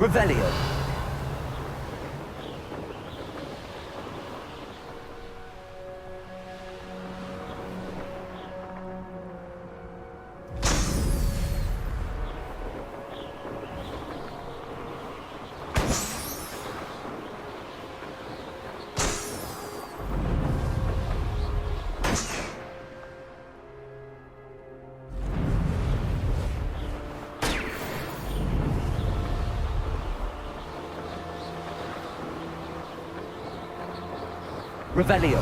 Revelio. Revelio.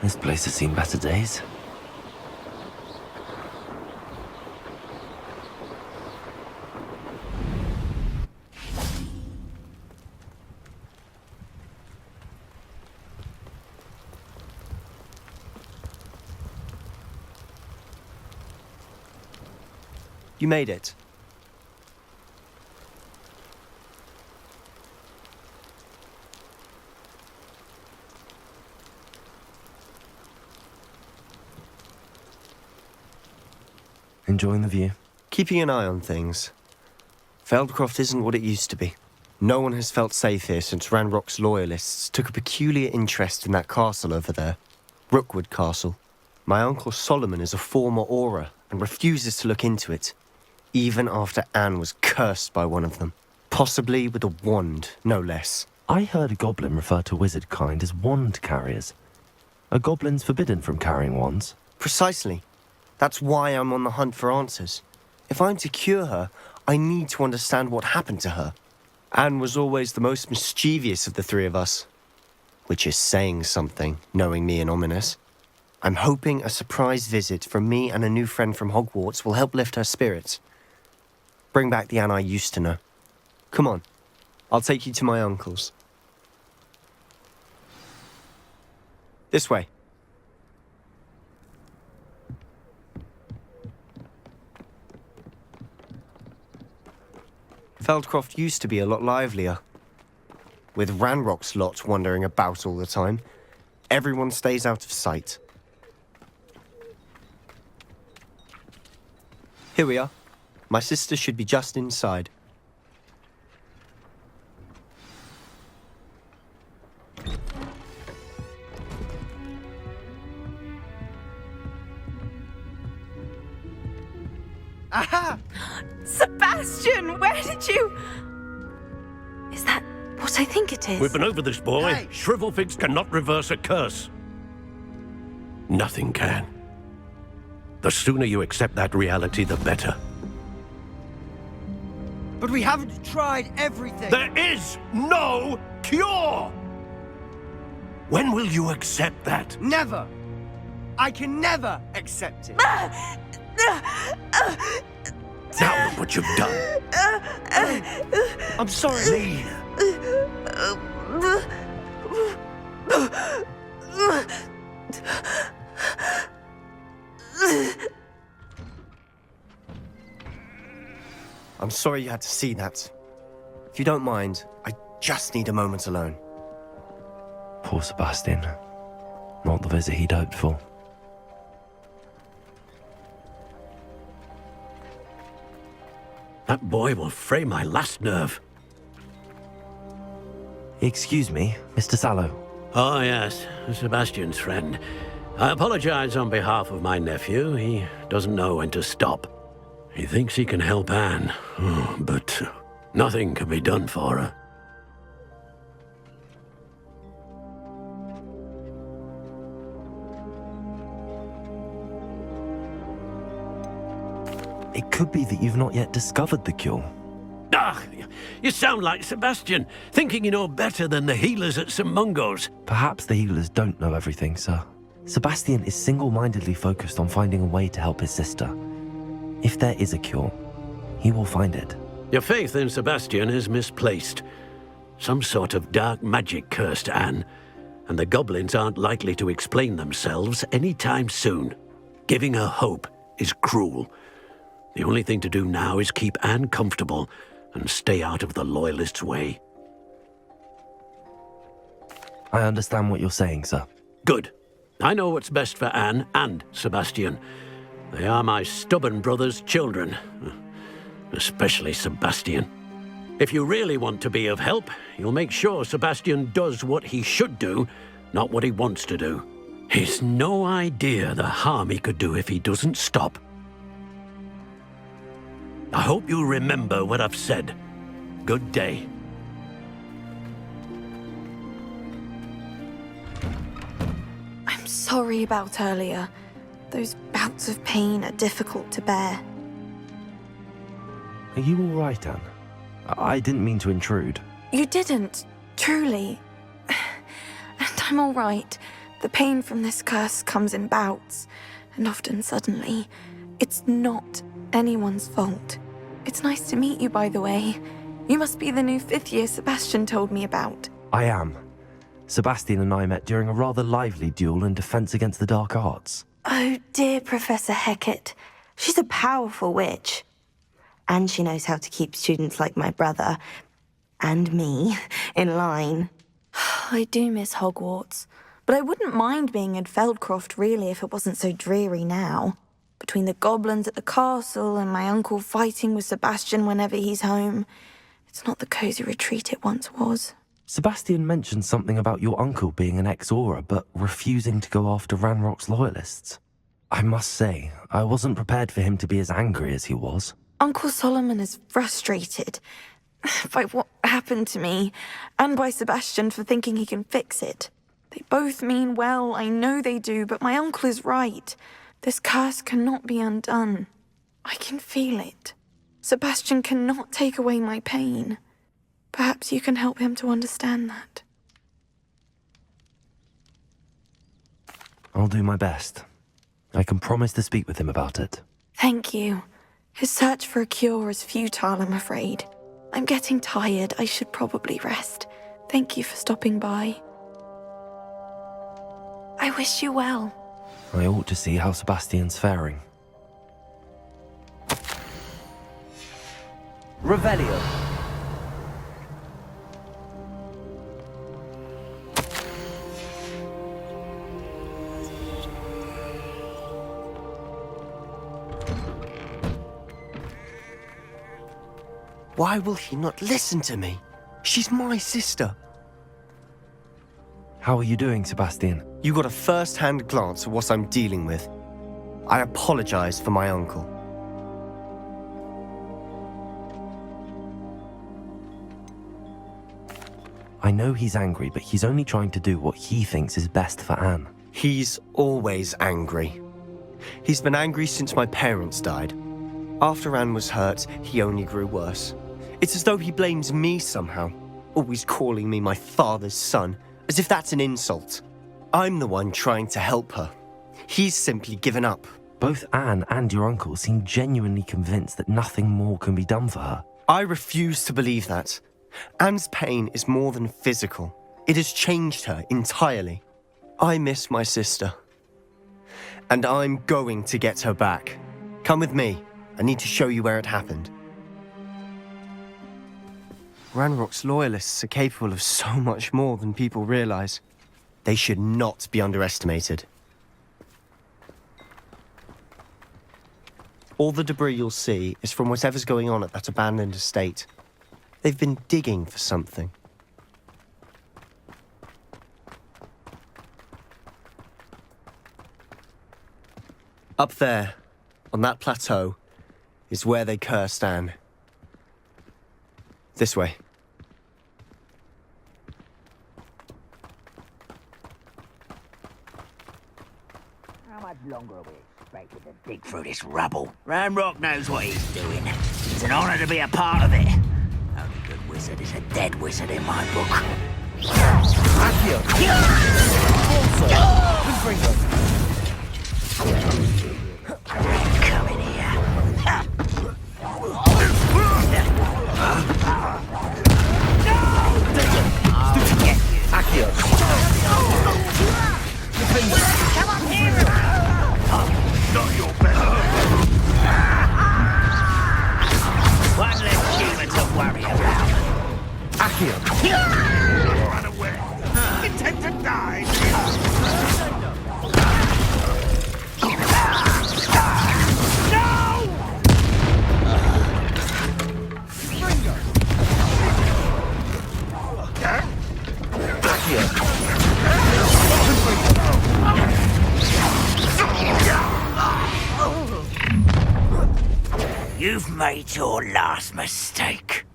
This place has seen better days. You made it. Enjoying the view? Keeping an eye on things. Feldcroft isn't what it used to be. No one has felt safe here since Ranrock's loyalists took a peculiar interest in that castle over there. Rookwood Castle. My uncle Solomon is a former Auror and refuses to look into it, even after Anne was cursed by one of them. Possibly with a wand, no less. I heard a goblin refer to wizard kind as wand carriers. Are goblins forbidden from carrying wands? Precisely. That's why I'm on the hunt for answers. If I'm to cure her, I need to understand what happened to her. Anne was always the most mischievous of the three of us. Which is saying something, knowing me and Ominous. I'm hoping a surprise visit from me and a new friend from Hogwarts will help lift her spirits. Bring back the Anne I used to know. Come on, I'll take you to my uncle's. This way. Feldcroft used to be a lot livelier. With Ranrock's lot wandering about all the time, everyone stays out of sight. Here we are. My sister should be just inside. Aha! Sebastian, where did you... Is that what I think it is? We've been over this, boy. Hey. Shrivelfigs cannot reverse a curse. Nothing can. The sooner you accept that reality, the better. But we haven't tried everything. There is no cure! When will you accept that? Never. I can never accept it. Now look what you've done. I'm sorry. Leave. I'm sorry you had to see that. If you don't mind, I just need a moment alone. Poor Sebastian. Not the visit he'd hoped for. That boy will fray my last nerve. Excuse me, Mr. Sallow. Oh, yes, Sebastian's friend. I apologize on behalf of my nephew. He doesn't know when to stop. He thinks he can help Anne, but nothing can be done for her. It could be that you've not yet discovered the cure. Ah, you sound like Sebastian, thinking you know better than the healers at St. Mungo's. Perhaps the healers don't know everything, sir. Sebastian is single-mindedly focused on finding a way to help his sister. If there is a cure, he will find it. Your faith in Sebastian is misplaced. Some sort of dark magic cursed Anne, and the goblins aren't likely to explain themselves anytime soon. Giving her hope is cruel. The only thing to do now is keep Anne comfortable and stay out of the Loyalists' way. I understand what you're saying, sir. Good. I know what's best for Anne and Sebastian. They are my stubborn brother's children. Especially Sebastian. If you really want to be of help, you'll make sure Sebastian does what he should do, not what he wants to do. He's no idea the harm he could do if he doesn't stop. I hope you remember what I've said. Good day. I'm sorry about earlier. Those bouts of pain are difficult to bear. Are you all right, Anne? I didn't mean to intrude. You didn't, truly. And I'm all right. The pain from this curse comes in bouts, and often suddenly. It's not anyone's fault. It's nice to meet you, by the way. You must be the new 5th year Sebastian told me about. I am. Sebastian and I met during a rather lively duel in defense against the dark arts. Oh, dear Professor Hecat. She's a powerful witch. And she knows how to keep students like my brother, and me, in line. I do miss Hogwarts, but I wouldn't mind being in Feldcroft, really, if it wasn't so dreary now. Between the goblins at the castle and my uncle fighting with Sebastian whenever he's home, it's not the cozy retreat it once was. Sebastian mentioned something about your uncle being an ex-Auror, but refusing to go after Ranrock's loyalists. I must say, I wasn't prepared for him to be as angry as he was. Uncle Solomon is frustrated by what happened to me, and by Sebastian for thinking he can fix it. They both mean well, I know they do, but my uncle is right. This curse cannot be undone. I can feel it. Sebastian cannot take away my pain. Perhaps you can help him to understand that. I'll do my best. I can promise to speak with him about it. Thank you. His search for a cure is futile, I'm afraid. I'm getting tired. I should probably rest. Thank you for stopping by. I wish you well. I ought to see how Sebastian's faring. Revelio. Why will he not listen to me? She's my sister. How are you doing, Sebastian? You got a first-hand glance at what I'm dealing with. I apologize for my uncle. I know he's angry, but he's only trying to do what he thinks is best for Anne. He's always angry. He's been angry since my parents died. After Anne was hurt, he only grew worse. It's as though he blames me somehow, always calling me my father's son, as if that's an insult. I'm the one trying to help her. He's simply given up. Both Anne and your uncle seem genuinely convinced that nothing more can be done for her. I refuse to believe that. Anne's pain is more than physical. It has changed her entirely. I miss my sister. And I'm going to get her back. Come with me. I need to show you where it happened. Ranrock's loyalists are capable of so much more than people realize. They should not be underestimated. All the debris you'll see is from whatever's going on at that abandoned estate. They've been digging for something. Up there, on that plateau, is where they cursed Anne. This way. How much longer are we expected to dig through this rubble? Ranrock knows what he's doing. It's an honor to be a part of it. Only good wizard is a dead wizard in my book. Come in here. One less human to worry about. Run away. Intend to die. You've made your last mistake.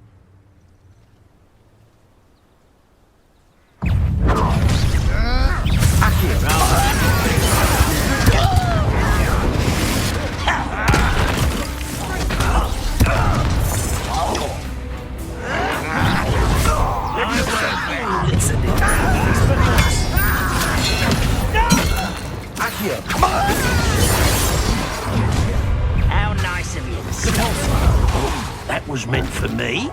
How nice of you. That was meant for me?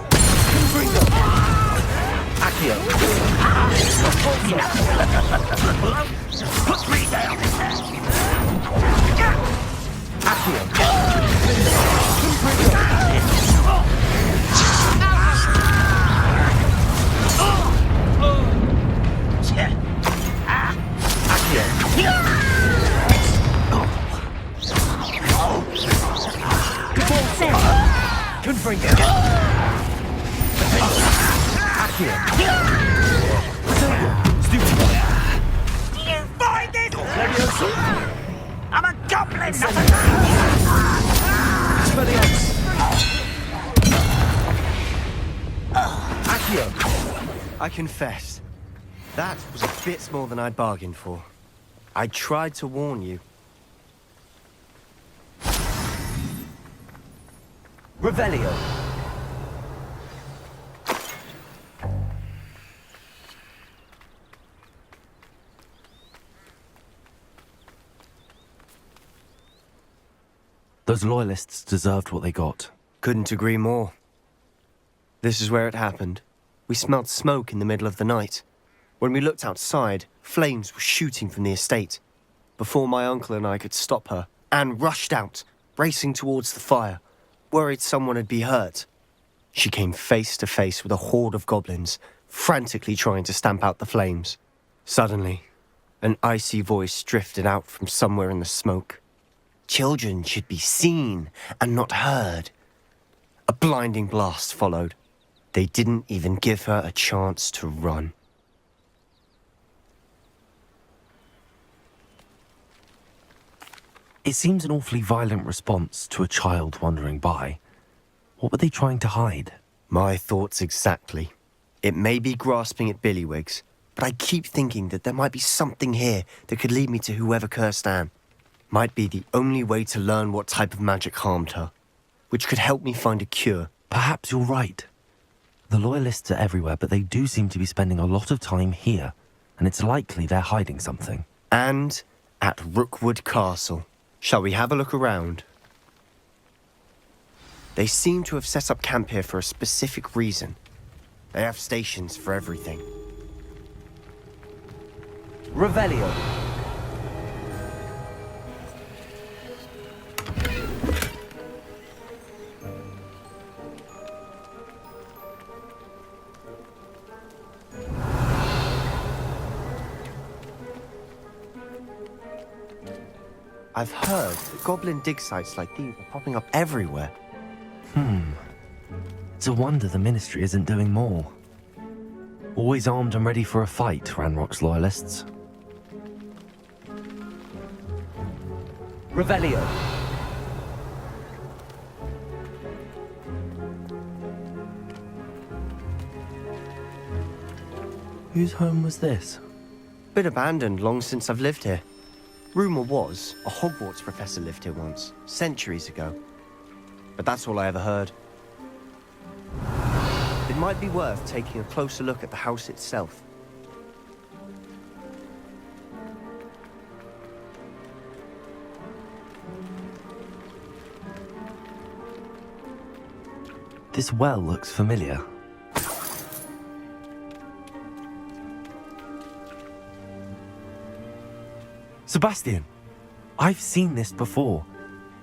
Put me down. You find it? I'm a goblin, nothing. I confess, that was a bit more than I'd bargained for. I tried to warn you. Revelio. Those loyalists deserved what they got. Couldn't agree more. This is where it happened. We smelled smoke in the middle of the night. When we looked outside, flames were shooting from the estate. Before my uncle and I could stop her, Anne rushed out, racing towards the fire, worried someone had been hurt. She came face to face with a horde of goblins, frantically trying to stamp out the flames. Suddenly, an icy voice drifted out from somewhere in the smoke. Children should be seen and not heard. A blinding blast followed. They didn't even give her a chance to run. It seems an awfully violent response to a child wandering by. What were they trying to hide? My thoughts exactly. It may be grasping at Billywigs, but I keep thinking that there might be something here that could lead me to whoever cursed Anne. Might be the only way to learn what type of magic harmed her, which could help me find a cure. Perhaps you're right. The Loyalists are everywhere, but they do seem to be spending a lot of time here, and it's likely they're hiding something. And at Rookwood Castle. Shall we have a look around? They seem to have set up camp here for a specific reason. They have stations for everything. Revelio. I've heard that goblin dig sites like these are popping up everywhere. It's a wonder the Ministry isn't doing more. Always armed and ready for a fight, Ranrock's Loyalists. Revelio. Whose home was this? Been abandoned long since I've lived here. Rumour was a Hogwarts professor lived here once, centuries ago. But that's all I ever heard. It might be worth taking a closer look at the house itself. This well looks familiar. Sebastian, I've seen this before.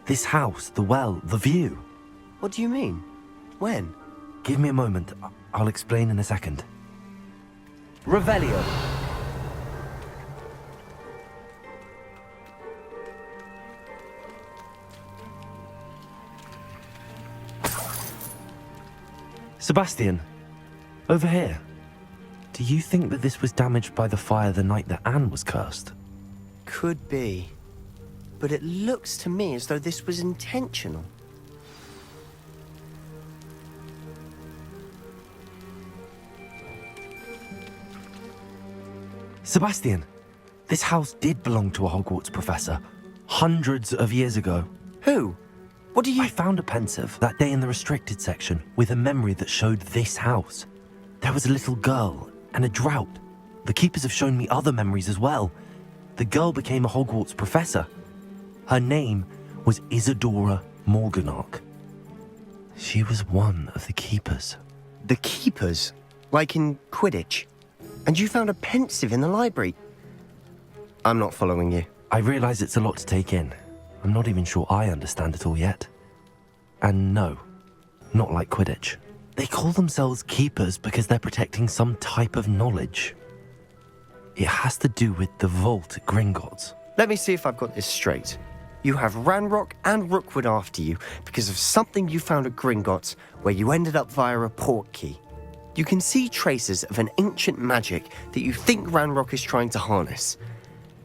This house, the well, the view. What do you mean? When? Give me a moment. I'll explain in a second. Revelio. Sebastian, over here. Do you think that this was damaged by the fire the night that Anne was cursed? Could be. But it looks to me as though this was intentional. Sebastian, this house did belong to a Hogwarts professor, hundreds of years ago. Who? What do you... I found a pensive that day in the restricted section with a memory that showed this house. There was a little girl and a drought. The keepers have shown me other memories as well. The girl became a Hogwarts professor. Her name was Isadora Morganach. She was one of the keepers. The keepers? Like in Quidditch? And you found a pensive in the library? I'm not following you. I realize it's a lot to take in. I'm not even sure I understand it all yet. And no, not like Quidditch. They call themselves keepers because they're protecting some type of knowledge. It has to do with the vault at Gringotts. Let me see if I've got this straight. You have Ranrock and Rookwood after you because of something you found at Gringotts where you ended up via a port key. You can see traces of an ancient magic that you think Ranrock is trying to harness.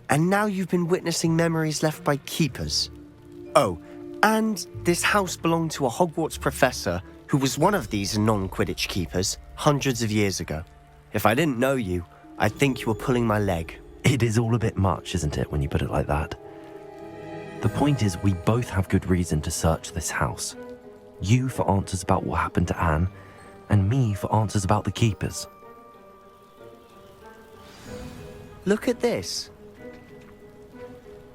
And now you've been witnessing memories left by keepers. Oh, and this house belonged to a Hogwarts professor who was one of these non-Quidditch keepers hundreds of years ago. If I didn't know you, I'd think you were pulling my leg. It is all a bit much, isn't it, when you put it like that? The point is, we both have good reason to search this house. You for answers about what happened to Anne, and me for answers about the keepers. Look at this.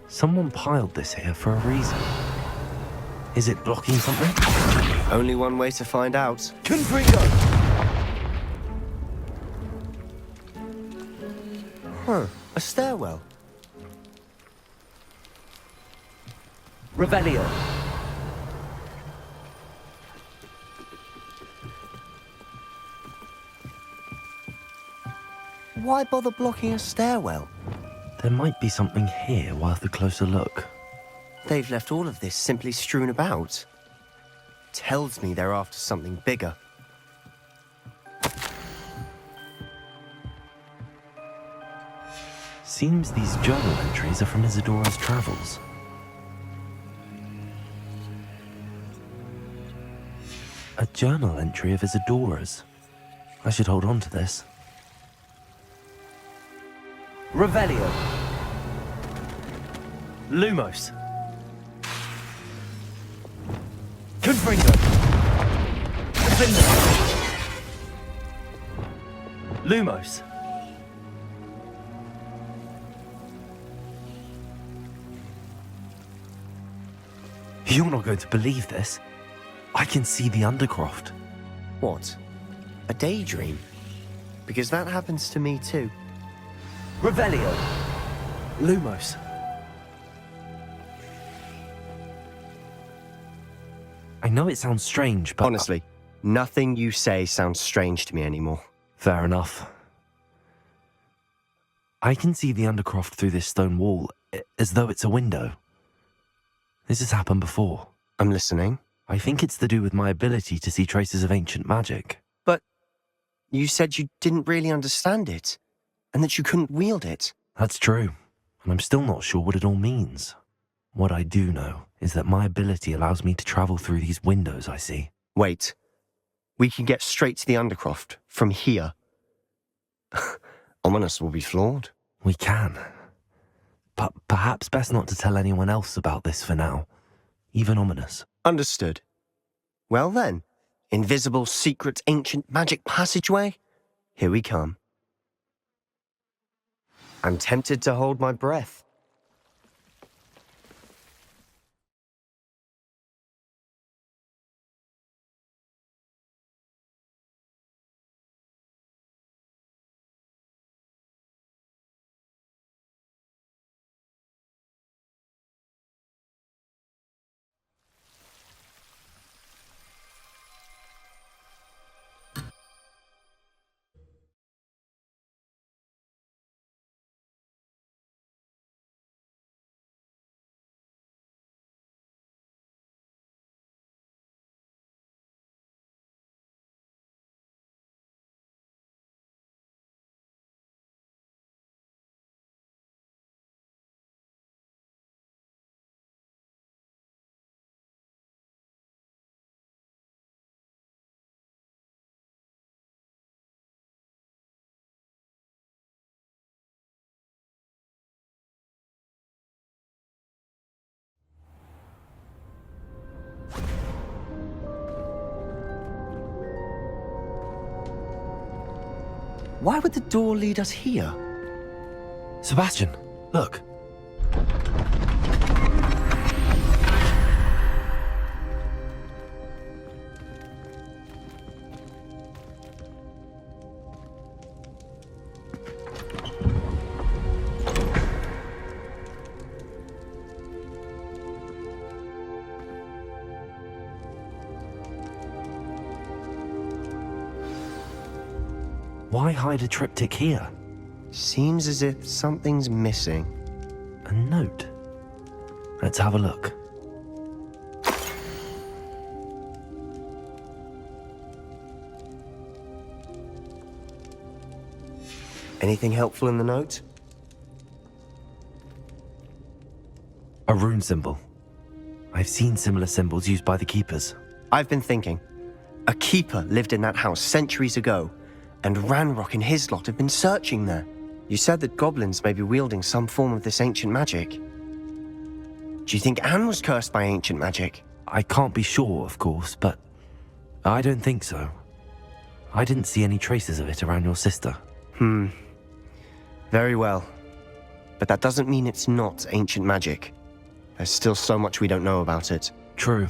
Someone piled this here for a reason. Is it blocking something? Only one way to find out. Confringo! Huh, a stairwell. Revelio. Why bother blocking a stairwell? There might be something here worth a closer look. They've left all of this simply strewn about. Tells me they're after something bigger. Seems these journal entries are from Isadora's travels. A journal entry of Isadora's. I should hold on to this. Revelio. Lumos. Confringo. Confringo. Lumos! You're not going to believe this. I can see the Undercroft. What? A daydream? Because that happens to me too. Revelio! Lumos. I know it sounds strange, but... Honestly, nothing you say sounds strange to me anymore. Fair enough. I can see the Undercroft through this stone wall, as though it's a window. This has happened before. I'm listening. I think it's to do with my ability to see traces of ancient magic. But you said you didn't really understand it, and that you couldn't wield it. That's true, and I'm still not sure what it all means. What I do know is that my ability allows me to travel through these windows I see. Wait. We can get straight to the Undercroft from here. Ominous will be floored. We can. But perhaps best not to tell anyone else about this for now. Even Ominous. Understood. Well then, invisible, secret, ancient magic passageway? Here we come. I'm tempted to hold my breath. Why would the door lead us here? Sebastian, look. Why hide a triptych here? Seems as if something's missing. A note. Let's have a look. Anything helpful in the note? A rune symbol. I've seen similar symbols used by the keepers. I've been thinking. A keeper lived in that house centuries ago, and Ranrock and his lot have been searching there. You said that goblins may be wielding some form of this ancient magic. Do you think Anne was cursed by ancient magic? I can't be sure, of course, but I don't think so. I didn't see any traces of it around your sister. Very well. But that doesn't mean it's not ancient magic. There's still so much we don't know about it. True.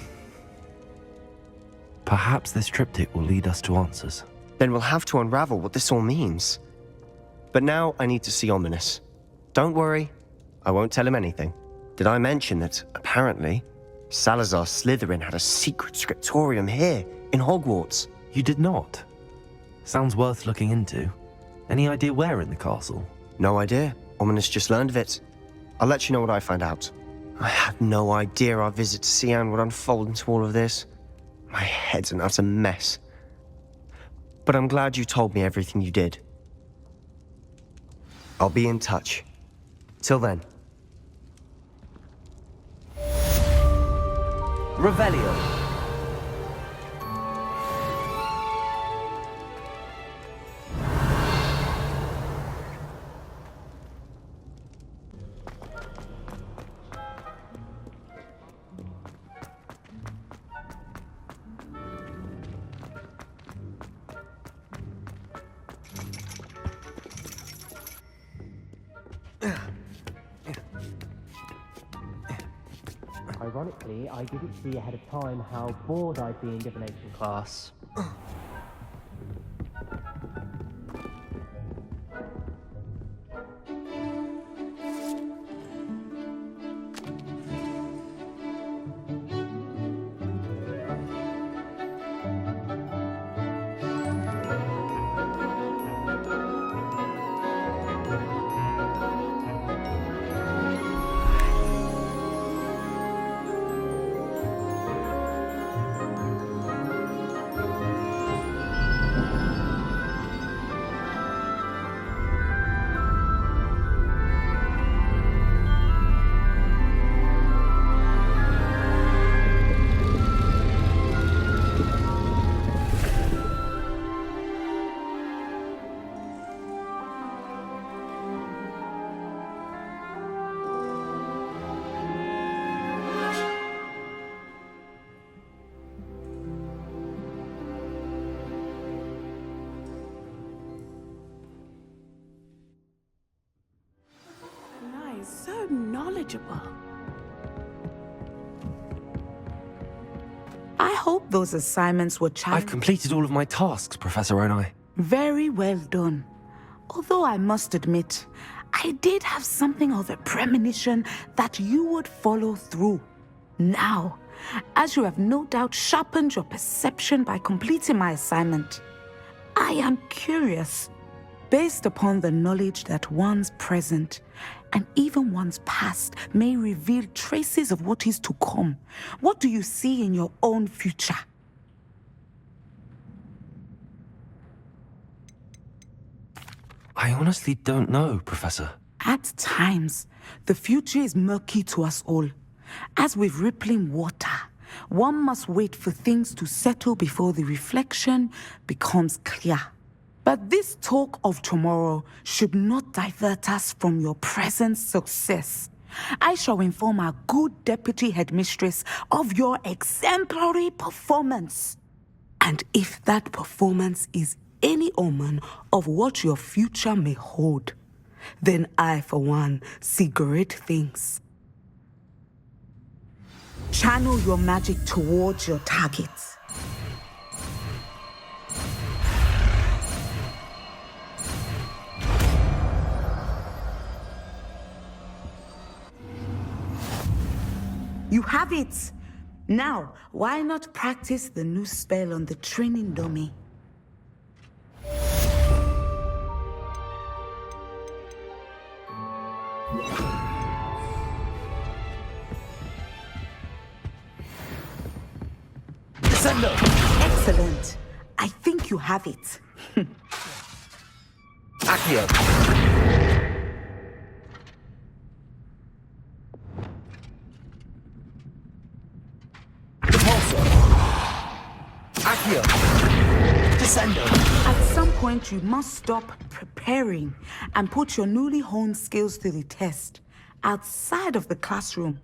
Perhaps this triptych will lead us to answers. Then we'll have to unravel what this all means. But now I need to see Ominous. Don't worry, I won't tell him anything. Did I mention that, apparently, Salazar Slytherin had a secret scriptorium here in Hogwarts? You did not? Sounds worth looking into. Any idea where in the castle? No idea. Ominous just learned of it. I'll let you know what I find out. I had no idea our visit to Sian would unfold into all of this. My head's an utter mess. But I'm glad you told me everything you did. I'll be in touch. Till then. Revelio. Ironically, I didn't see ahead of time how bored I'd be in divination class. Nice, so knowledgeable. I hope those assignments were I've challenging. completed all of my tasks, Professor Onai. Very well done. Although I must admit, I did have something of a premonition that you would follow through. Now, as you have no doubt sharpened your perception by completing my assignment, I am curious, based upon the knowledge that one's present and even one's past may reveal traces of what is to come. What do you see in your own future? I honestly don't know, Professor. At times, the future is murky to us all. As with rippling water, one must wait for things to settle before the reflection becomes clear. But this talk of tomorrow should not divert us from your present success. I shall inform our good deputy headmistress of your exemplary performance. And if that performance is any omen of what your future may hold, then I, for one, see great things. Channel your magic towards your targets. You have it! Now, why not practice the new spell on the training dummy? Descendo! Excellent. I think you have it. Accio! Accio! Descendo! At some point, you must stop preparing and put your newly honed skills to the test outside of the classroom.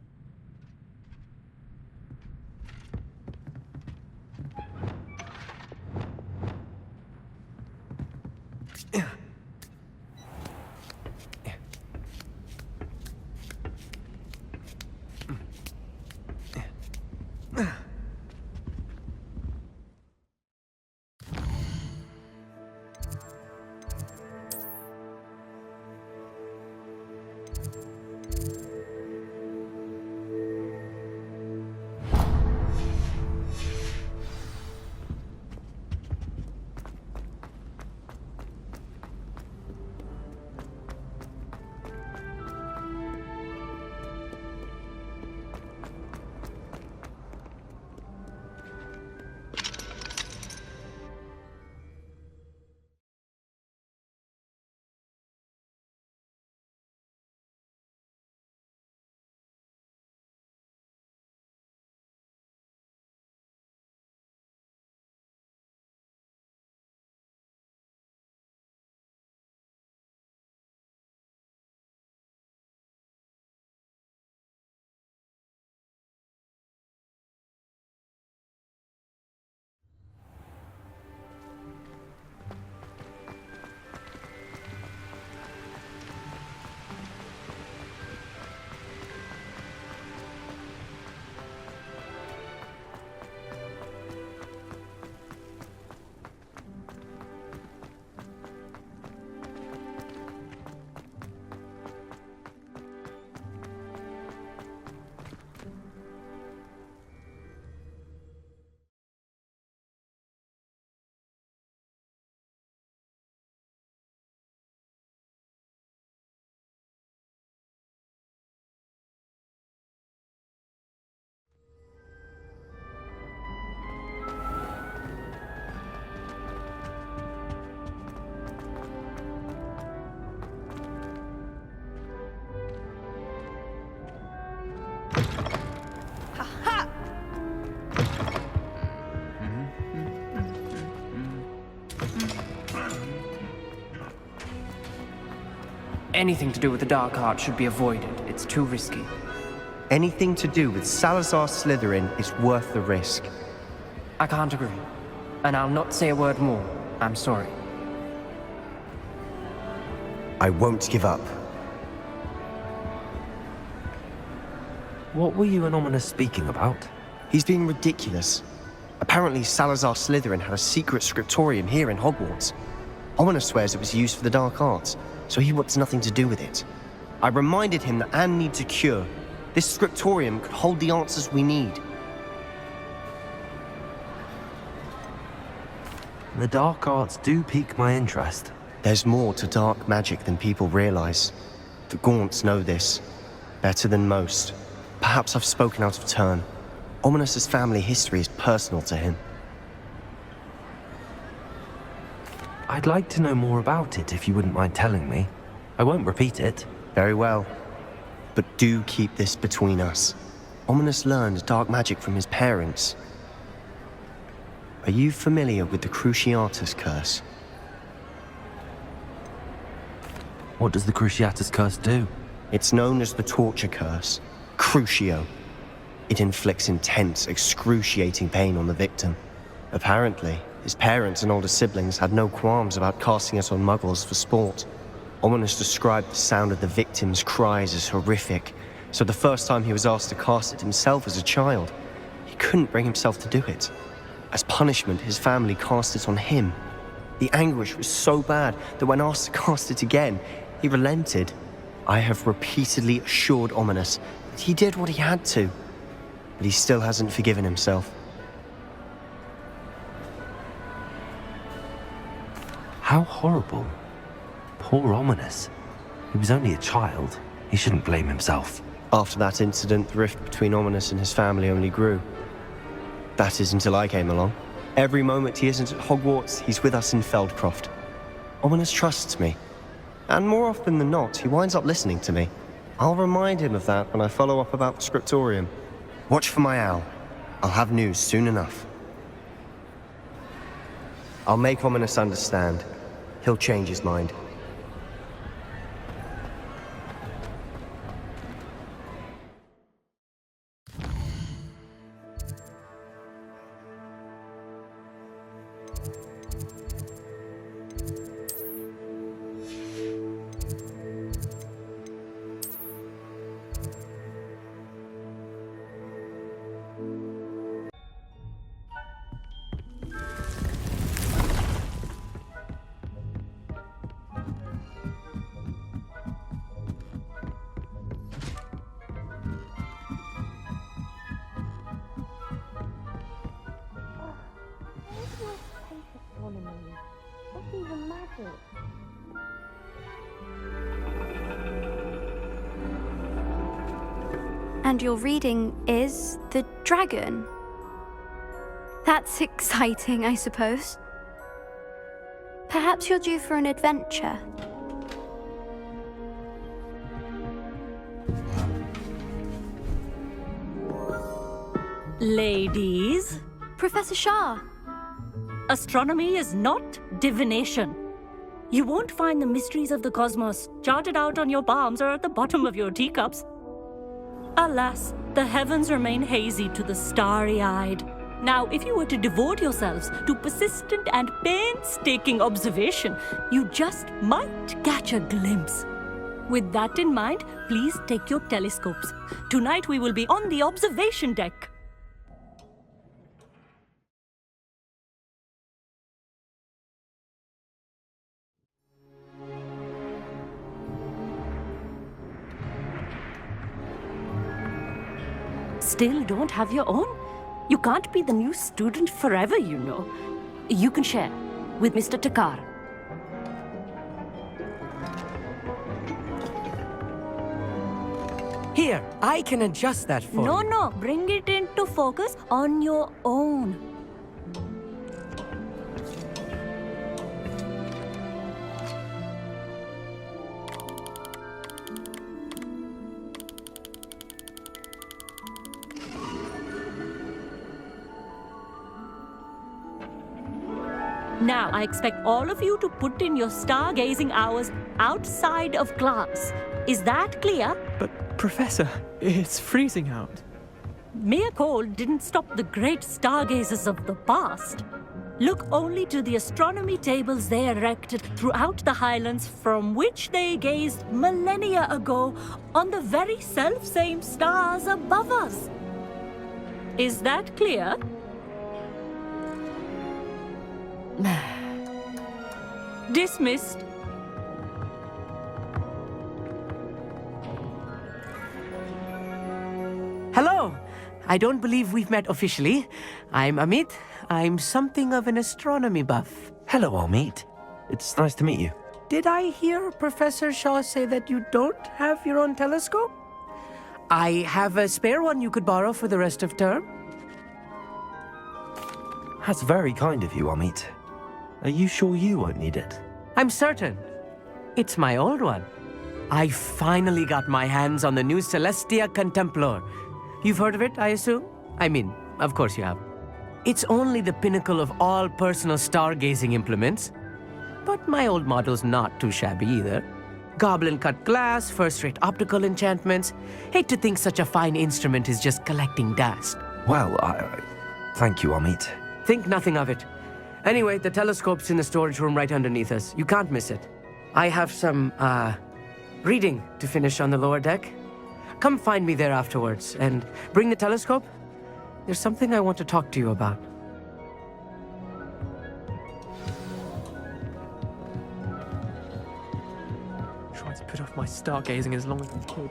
Anything to do with the dark art should be avoided. It's too risky. Anything to do with Salazar Slytherin is worth the risk. I can't agree. And I'll not say a word more. I'm sorry. I won't give up. What were you and Ominous speaking about? He's being ridiculous. Apparently, Salazar Slytherin had a secret scriptorium here in Hogwarts. Ominous swears it was used for the dark arts, so he wants nothing to do with it. I reminded him that Anne needs a cure. This scriptorium could hold the answers we need. The dark arts do pique my interest. There's more to dark magic than people realize. The Gaunts know this better than most. Perhaps I've spoken out of turn. Ominous's family history is personal to him. I'd like to know more about it if you wouldn't mind telling me. I won't repeat it. Very well. But do keep this between us. Ominous learned dark magic from his parents. Are you familiar with the Cruciatus Curse? What does the Cruciatus Curse do? It's known as the Torture Curse, Crucio. It inflicts intense, excruciating pain on the victim. Apparently, his parents and older siblings had no qualms about casting it on muggles for sport. Ominous described the sound of the victim's cries as horrific, so the first time he was asked to cast it himself as a child, he couldn't bring himself to do it. As punishment, his family cast it on him. The anguish was so bad that when asked to cast it again, he relented. I have repeatedly assured Ominous that he did what he had to, but he still hasn't forgiven himself. How horrible. Poor Ominous. He was only a child. He shouldn't blame himself. After that incident, the rift between Ominous and his family only grew. That is until I came along. Every moment he isn't at Hogwarts, he's with us in Feldcroft. Ominous trusts me. And more often than not, he winds up listening to me. I'll remind him of that when I follow up about the scriptorium. Watch for my owl. I'll have news soon enough. I'll make Ominous understand. He'll change his mind. And your reading is The Dragon. That's exciting, I suppose. Perhaps you're due for an adventure. Ladies, Professor Shah. astronomy is not divination. You won't find the mysteries of the cosmos charted out on your palms or at the bottom of your teacups. Alas, the heavens remain hazy to the starry-eyed. Now, if you were to devote yourselves to persistent and painstaking observation, you just might catch a glimpse. With that in mind, please take your telescopes. Tonight we will be on the observation deck. Still don't have your own? You can't be the new student forever, you know. You can share with Mr. Takar. Here, I can adjust that for you. No, bring it into focus on your own. Now, I expect all of you to put in your stargazing hours outside of class. Is that clear? But, Professor, it's freezing out. Mere cold didn't stop the great stargazers of the past. Look only to the astronomy tables they erected throughout the Highlands, from which they gazed millennia ago on the very self-same stars above us. Is that clear? Dismissed. Hello. I don't believe we've met officially. I'm Amit. I'm something of an astronomy buff. Hello, Amit. It's nice to meet you. Did I hear Professor Shaw say that you don't have your own telescope? I have a spare one you could borrow for the rest of term. That's very kind of you, Amit. Are you sure you won't need it? I'm certain. It's my old one. I finally got my hands on the new Celestia Contemplar. You've heard of it, I assume? I mean, of course you have. It's only the pinnacle of all personal stargazing implements. But my old model's not too shabby either. Goblin-cut glass, first-rate optical enchantments. Hate to think such a fine instrument is just collecting dust. Well, thank you, Amit. Think nothing of it. Anyway, the telescope's in the storage room right underneath us. You can't miss it. I have some, reading to finish on the lower deck. Come find me there afterwards, and bring the telescope. There's something I want to talk to you about. Tried to put off my stargazing as long as I could.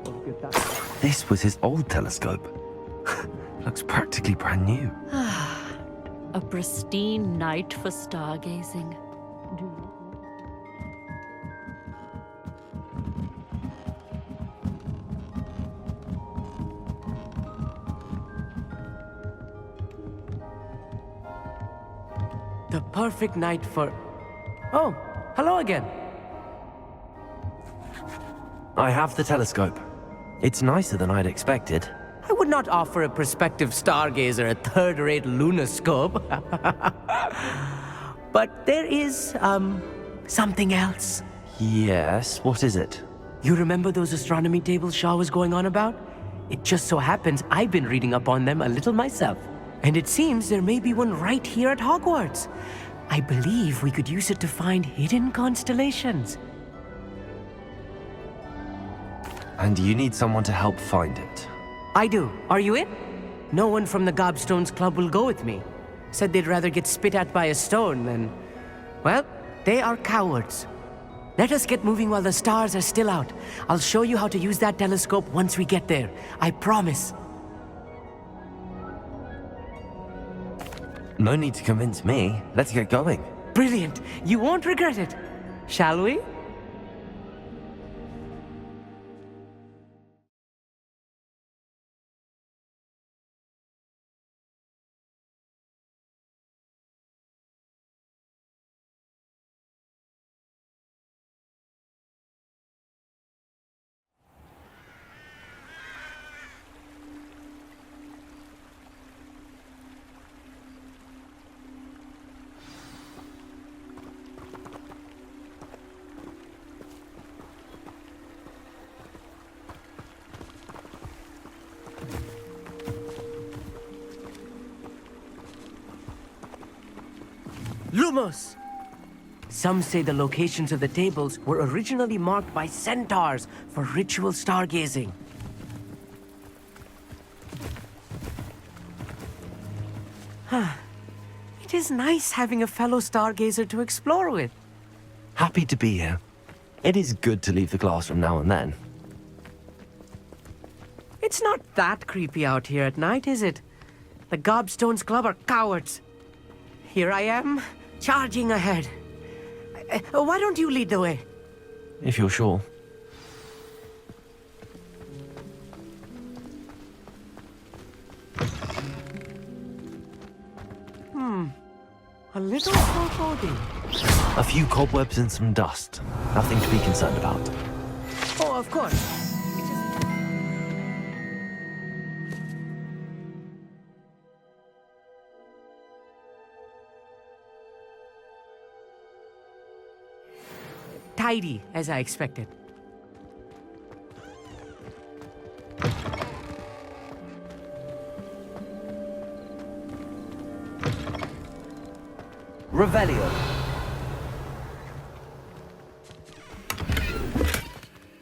What good that. This was his old telescope. Looks practically brand new. A pristine night for stargazing. The perfect night for... Oh, hello again. I have the telescope. It's nicer than I'd expected. I would not offer a prospective stargazer a third-rate lunoscope. But there is, something else. Yes, what is it? You remember those astronomy tables Shaw was going on about? It just so happens I've been reading up on them a little myself. And it seems there may be one right here at Hogwarts. I believe we could use it to find hidden constellations. And you need someone to help find it. I do. Are you in? No one from the Gobstones Club will go with me. Said they'd rather get spit at by a stone than... Well, they are cowards. Let us get moving while the stars are still out. I'll show you how to use that telescope once we get there. I promise. No need to convince me. Let's get going. Brilliant. You won't regret it. Shall we? Lumos! Some say the locations of the tables were originally marked by centaurs for ritual stargazing. It is nice having a fellow stargazer to explore with. Happy to be here. It is good to leave the classroom now and then. It's not that creepy out here at night, is it? The Gobstones Club are cowards. Here I am, charging ahead. Why don't you lead the way? If you're sure. A little foreboding. A few cobwebs and some dust. Nothing to be concerned about. Oh, of course. tidy, as I expected. Revelio.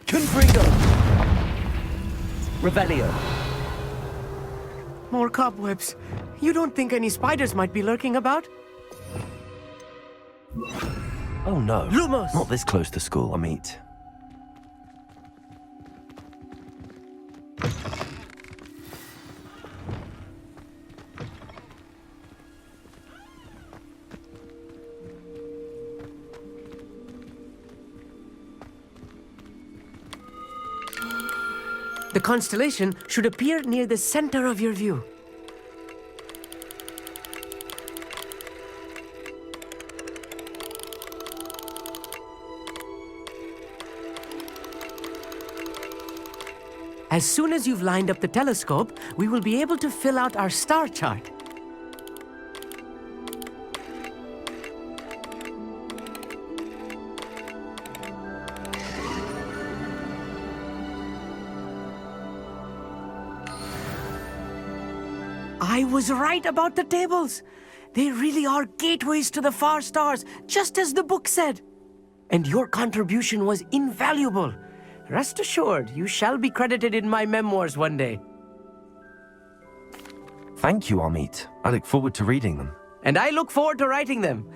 Confringo. Revelio. More cobwebs. You don't think any spiders might be lurking about? Oh no. Lumos! Not this close to school, Amit. The constellation should appear near the center of your view. As soon as you've lined up the telescope, we will be able to fill out our star chart. I was right about the tables. They really are gateways to the far stars, just as the book said. And your contribution was invaluable. Rest assured, you shall be credited in my memoirs one day. Thank you, Amit. I look forward to reading them. And I look forward to writing them.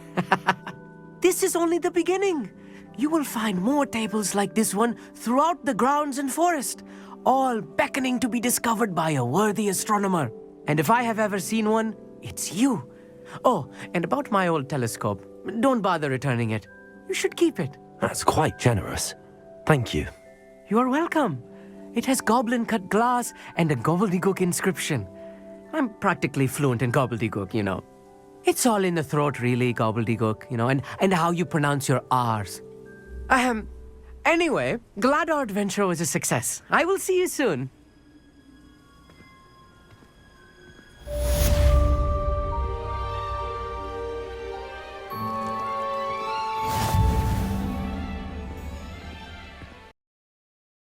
This is only the beginning. You will find more tables like this one throughout the grounds and forest, all beckoning to be discovered by a worthy astronomer. And if I have ever seen one, it's you. Oh, and about my old telescope, don't bother returning it. You should keep it. That's quite generous. Thank you. You are welcome. It has goblin-cut glass and a gobbledygook inscription. I'm practically fluent in gobbledygook, you know. It's all in the throat, really, gobbledygook, you know, and how you pronounce your R's. Anyway, glad our adventure was a success. I will see you soon.